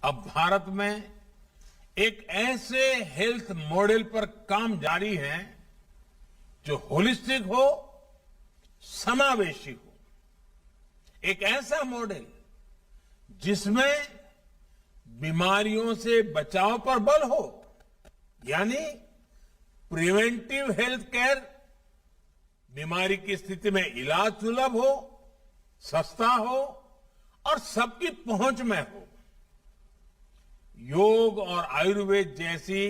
अब भारत में एक ऐसे हेल्थ मॉडल पर काम जारी है जो होलिस्टिक हो, समावेशी हो। एक ऐसा मॉडल जिसमें बीमारियों से बचाव पर बल हो, यानी प्रिवेंटिव हेल्थ केयर, बीमारी की स्थिति में इलाज सुलभ हो, सस्ता हो और सबकी पहुंच में हो। योग और आयुर्वेद जैसी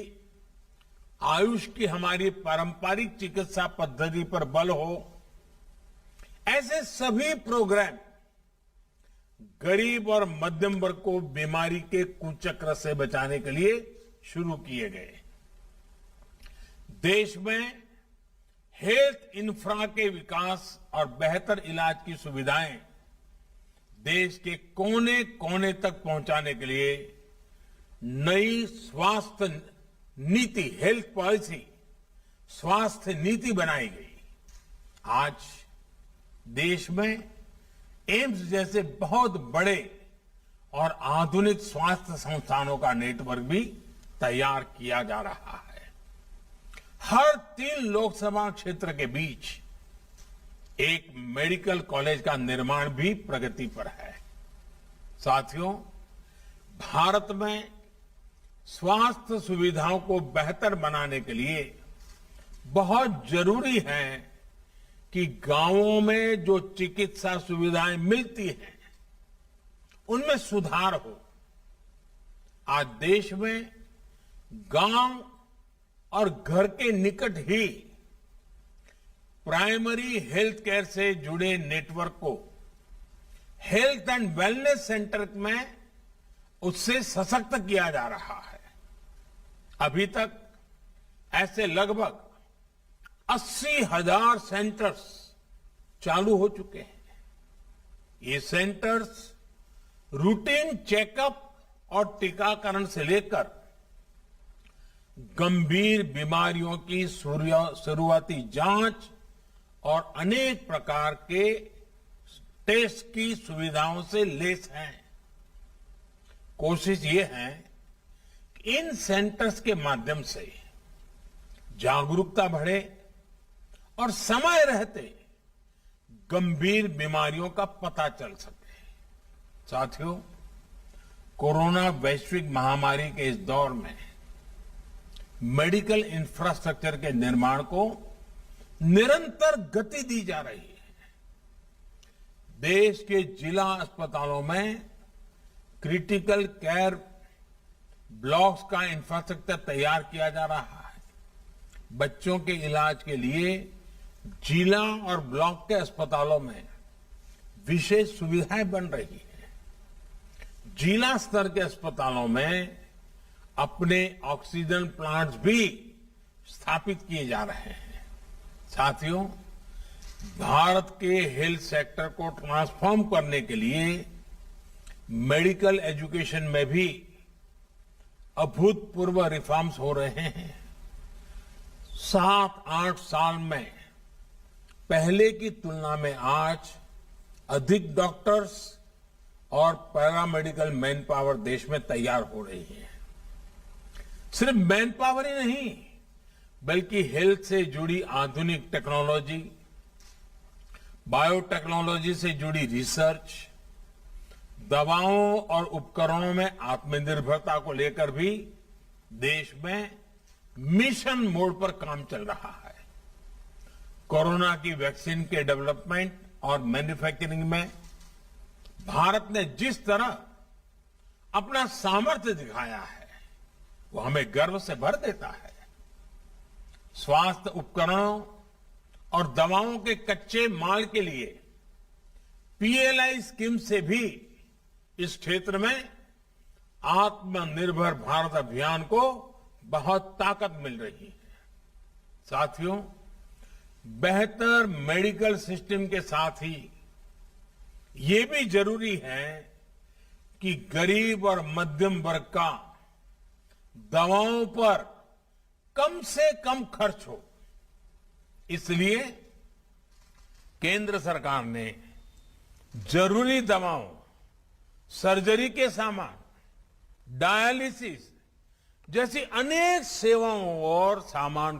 आयुष की हमारी पारंपरिक चिकित्सा पद्धति पर बल हो, ऐसे सभी प्रोग्राम गरीब और मध्यम वर्ग को बीमारी के कुचक्र से बचाने के लिए शुरू किए गए। देश में हेल्थ इंफ्रा के विकास और बेहतर इलाज की सुविधाएं देश के कोने कोने तक पहुंचाने के लिए नई स्वास्थ्य नीति, हेल्थ पॉलिसी, स्वास्थ्य नीति बनाई गई। आज देश में एम्स जैसे बहुत बड़े और आधुनिक स्वास्थ्य संस्थानों का नेटवर्क भी तैयार किया जा रहा है। हर 3 लोकसभा क्षेत्र के बीच एक मेडिकल कॉलेज का निर्माण भी प्रगति पर है। साथियों, भारत में स्वास्थ्य सुविधाओं को बेहतर बनाने के लिए बहुत जरूरी है कि गांवों में जो चिकित्सा सुविधाएं मिलती हैं उनमें सुधार हो। आज देश में गांव और घर के निकट ही प्राइमरी हेल्थ केयर से जुड़े नेटवर्क को हेल्थ एंड वेलनेस सेंटर में उससे सशक्त किया जा रहा है। अभी तक ऐसे लगभग 80,000 सेंटर्स चालू हो चुके हैं। ये सेंटर्स रूटीन चेकअप और टीकाकरण से लेकर गंभीर बीमारियों की शुरुआती जांच और अनेक प्रकार के टेस्ट की सुविधाओं से लैस हैं। कोशिश ये है कि इन सेंटर्स के माध्यम से जागरूकता बढ़े और समय रहते गंभीर बीमारियों का पता चल सके। साथियों, कोरोना वैश्विक महामारी के इस दौर में मेडिकल इंफ्रास्ट्रक्चर के निर्माण को निरंतर गति दी जा रही है। देश के जिला अस्पतालों में क्रिटिकल केयर ब्लॉक्स का इंफ्रास्ट्रक्चर तैयार किया जा रहा है। बच्चों के इलाज के लिए जिला और ब्लॉक के अस्पतालों में विशेष सुविधाएं बन रही है। जिला स्तर के अस्पतालों में अपने ऑक्सीजन प्लांट्स भी स्थापित किए जा रहे हैं। साथियों, भारत के हेल्थ सेक्टर को ट्रांसफॉर्म करने के लिए मेडिकल एजुकेशन में भी अभूतपूर्व रिफॉर्म्स हो रहे हैं। 7-8 साल में पहले की तुलना में आज अधिक डॉक्टर्स और पैरामेडिकल मैन पावर देश में तैयार हो रही है। सिर्फ मैन पावर ही नहीं, बल्कि हेल्थ से जुड़ी आधुनिक टेक्नोलॉजी, बायोटेक्नोलॉजी से जुड़ी रिसर्च, दवाओं और उपकरणों में आत्मनिर्भरता को लेकर भी देश में मिशन मोड पर काम चल रहा है। कोरोना की वैक्सीन के डेवलपमेंट और मैन्युफैक्चरिंग में भारत ने जिस तरह अपना सामर्थ्य दिखाया है, वो हमें गर्व से भर देता है। स्वास्थ्य उपकरणों और दवाओं के कच्चे माल के लिए पीएलआई स्कीम से भी इस क्षेत्र में आत्मनिर्भर भारत अभियान को बहुत ताकत मिल रही है। साथियों, बेहतर मेडिकल सिस्टम के साथ ही ये भी जरूरी है कि गरीब और मध्यम वर्ग का दवाओं पर कम से कम खर्च हो। इसलिए केंद्र सरकार ने जरूरी दवाओं, सर्जरी के सामान डायलिसिस जैसी अनेक सेवाओं और सामान